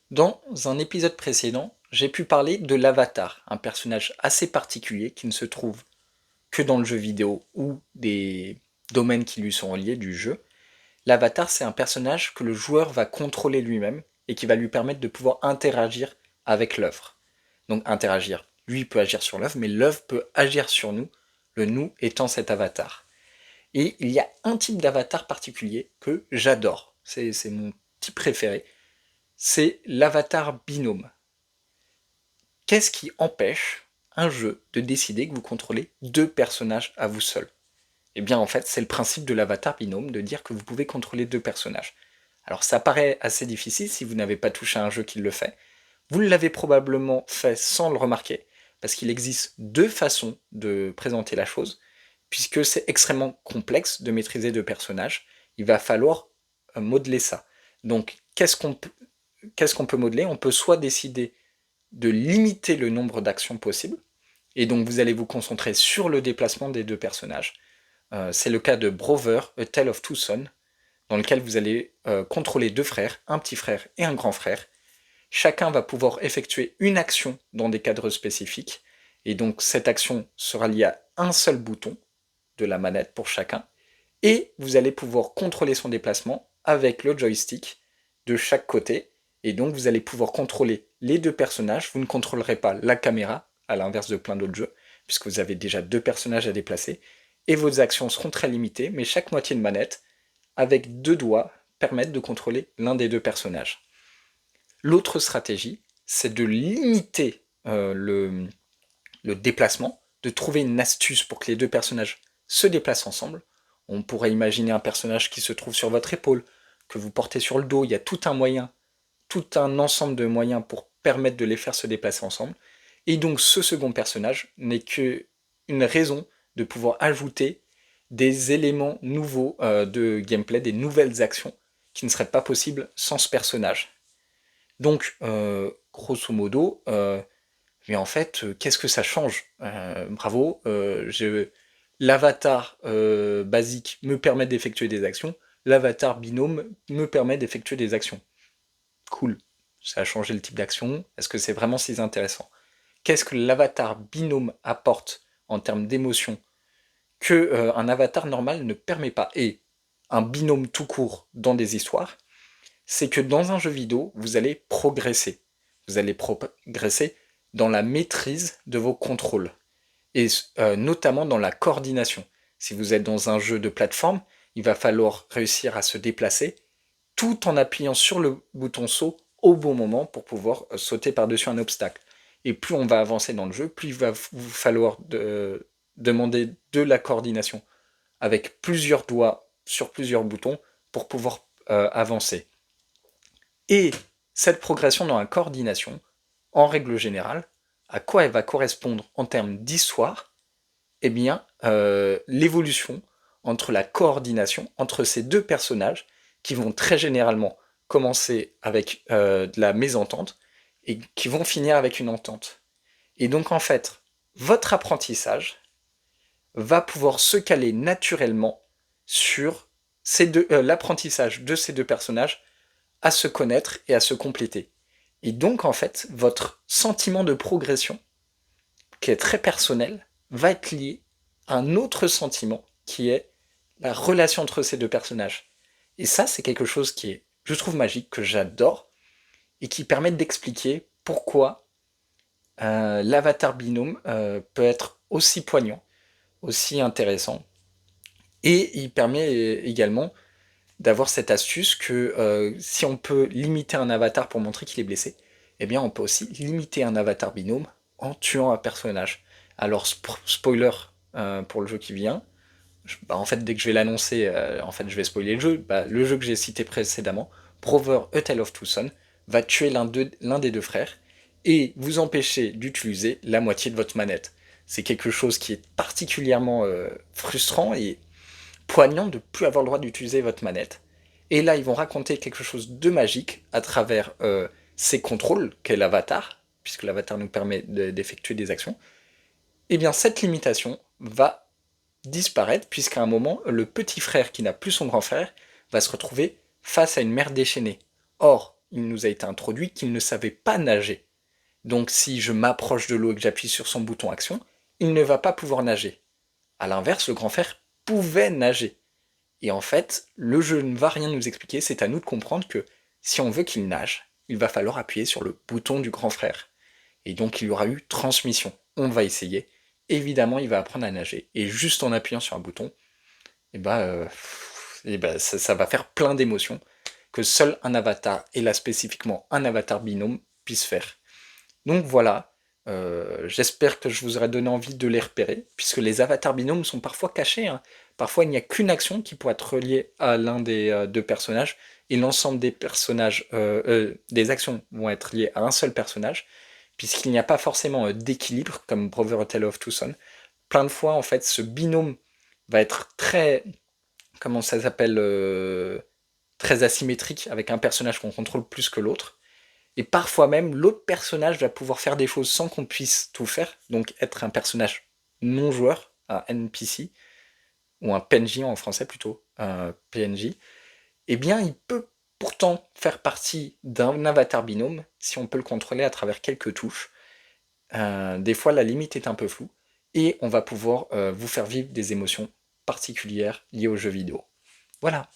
Dans un épisode précédent, j'ai pu parler de l'Avatar, un personnage assez particulier qui ne se trouve que dans le jeu vidéo ou des domaines qui lui sont reliés du jeu. L'Avatar, c'est un personnage que le joueur va contrôler lui-même et qui va lui permettre de pouvoir interagir avec l'œuvre. Donc interagir, lui peut agir sur l'œuvre, mais l'œuvre peut agir sur nous, le nous étant cet avatar. Et il y a un type d'avatar particulier que j'adore, c'est mon type préféré, c'est l'avatar binôme. Qu'est-ce qui empêche un jeu de décider que vous contrôlez deux personnages à vous seul? Eh bien en fait c'est le principe de l'avatar binôme, de dire que vous pouvez contrôler deux personnages. Alors ça paraît assez difficile si vous n'avez pas touché à un jeu qui le fait. Vous l'avez probablement fait sans le remarquer, parce qu'il existe deux façons de présenter la chose, puisque c'est extrêmement complexe de maîtriser deux personnages. Il va falloir modeler ça. Donc qu'est-ce qu'on peut modeler? On peut soit décider de limiter le nombre d'actions possibles, et donc vous allez vous concentrer sur le déplacement des deux personnages. C'est le cas de Brover, A Tale of Two Sons, dans lequel vous allez contrôler deux frères, un petit frère et un grand frère. Chacun va pouvoir effectuer une action dans des cadres spécifiques, et donc cette action sera liée à un seul bouton de la manette pour chacun, et vous allez pouvoir contrôler son déplacement avec le joystick de chaque côté, et donc vous allez pouvoir contrôler les deux personnages. Vous ne contrôlerez pas la caméra, à l'inverse de plein d'autres jeux, puisque vous avez déjà deux personnages à déplacer, et vos actions seront très limitées, mais chaque moitié de manette, avec deux doigts, permettent de contrôler l'un des deux personnages. L'autre stratégie, c'est de limiter le déplacement, de trouver une astuce pour que les deux personnages se déplacent ensemble. On pourrait imaginer un personnage qui se trouve sur votre épaule, que vous portez sur le dos. Il y a tout un moyen, tout un ensemble de moyens pour permettre de les faire se déplacer ensemble. Et donc ce second personnage n'est qu'une raison de pouvoir ajouter des éléments nouveaux de gameplay, des nouvelles actions qui ne seraient pas possibles sans ce personnage. Donc, grosso modo, mais en fait, qu'est-ce que ça change? Bravo, l'avatar basique me permet d'effectuer des actions, l'avatar binôme me permet d'effectuer des actions. Cool, ça a changé le type d'action, est-ce que c'est vraiment si intéressant? Qu'est-ce que l'avatar binôme apporte en termes d'émotion que un avatar normal ne permet pas? Et un binôme tout court dans des histoires, c'est que dans un jeu vidéo, vous allez progresser. Vous allez progresser dans la maîtrise de vos contrôles, et notamment dans la coordination. Si vous êtes dans un jeu de plateforme, il va falloir réussir à se déplacer tout en appuyant sur le bouton saut au bon moment pour pouvoir sauter par-dessus un obstacle. Et plus on va avancer dans le jeu, plus il va vous falloir demander de la coordination avec plusieurs doigts sur plusieurs boutons pour pouvoir avancer. Et cette progression dans la coordination, en règle générale, à quoi elle va correspondre en termes d'histoire? Eh bien, l'évolution entre la coordination entre ces deux personnages qui vont très généralement commencer avec de la mésentente et qui vont finir avec une entente. Et donc en fait, votre apprentissage va pouvoir se caler naturellement sur l'apprentissage de ces deux personnages à se connaître et à se compléter. Et donc, en fait, votre sentiment de progression, qui est très personnel, va être lié à un autre sentiment, qui est la relation entre ces deux personnages. Et ça, c'est quelque chose qui est, je trouve, magique, que j'adore, et qui permet d'expliquer pourquoi l'avatar binôme peut être aussi poignant, aussi intéressant. Et il permet également d'avoir cette astuce que si on peut limiter un avatar pour montrer qu'il est blessé, eh bien on peut aussi limiter un avatar binôme en tuant un personnage. Alors spoiler pour le jeu qui vient, en fait dès que je vais l'annoncer, en fait je vais spoiler le jeu. Le jeu que j'ai cité précédemment, Prover A Tale of Two Sons, va tuer l'un des deux frères et vous empêcher d'utiliser la moitié de votre manette. C'est quelque chose qui est particulièrement frustrant et poignant de ne plus avoir le droit d'utiliser votre manette. Et là, ils vont raconter quelque chose de magique à travers ces contrôles qu'est l'avatar, puisque l'avatar nous permet d'effectuer des actions. Et bien, cette limitation va disparaître, puisqu'à un moment, le petit frère qui n'a plus son grand frère va se retrouver face à une mère déchaînée. Or, il nous a été introduit qu'il ne savait pas nager. Donc si je m'approche de l'eau et que j'appuie sur son bouton action, il ne va pas pouvoir nager. A l'inverse, le grand frère pouvait nager. Et en fait, le jeu ne va rien nous expliquer, c'est à nous de comprendre que si on veut qu'il nage, il va falloir appuyer sur le bouton du grand frère. Et donc il y aura eu transmission. On va essayer. Évidemment, il va apprendre à nager. Et juste en appuyant sur un bouton, ça va faire plein d'émotions que seul un avatar, et là spécifiquement un avatar binôme, puisse faire. Donc voilà, j'espère que je vous aurai donné envie de les repérer, puisque les avatars binômes sont parfois cachés, hein. Parfois il n'y a qu'une action qui pourrait être reliée à l'un des deux personnages, et l'ensemble des personnages, des actions vont être liées à un seul personnage, puisqu'il n'y a pas forcément d'équilibre, comme Brother A Tale of Two Sons. Plein de fois, en fait, ce binôme va être très, comment ça s'appelle, très asymétrique, avec un personnage qu'on contrôle plus que l'autre. Et parfois même, l'autre personnage va pouvoir faire des choses sans qu'on puisse tout faire, donc être un personnage non-joueur, un NPC, ou un PNJ en français plutôt, un PNJ, eh bien il peut pourtant faire partie d'un avatar binôme si on peut le contrôler à travers quelques touches. Des fois la limite est un peu floue, et on va pouvoir vous faire vivre des émotions particulières liées aux jeux vidéo. Voilà.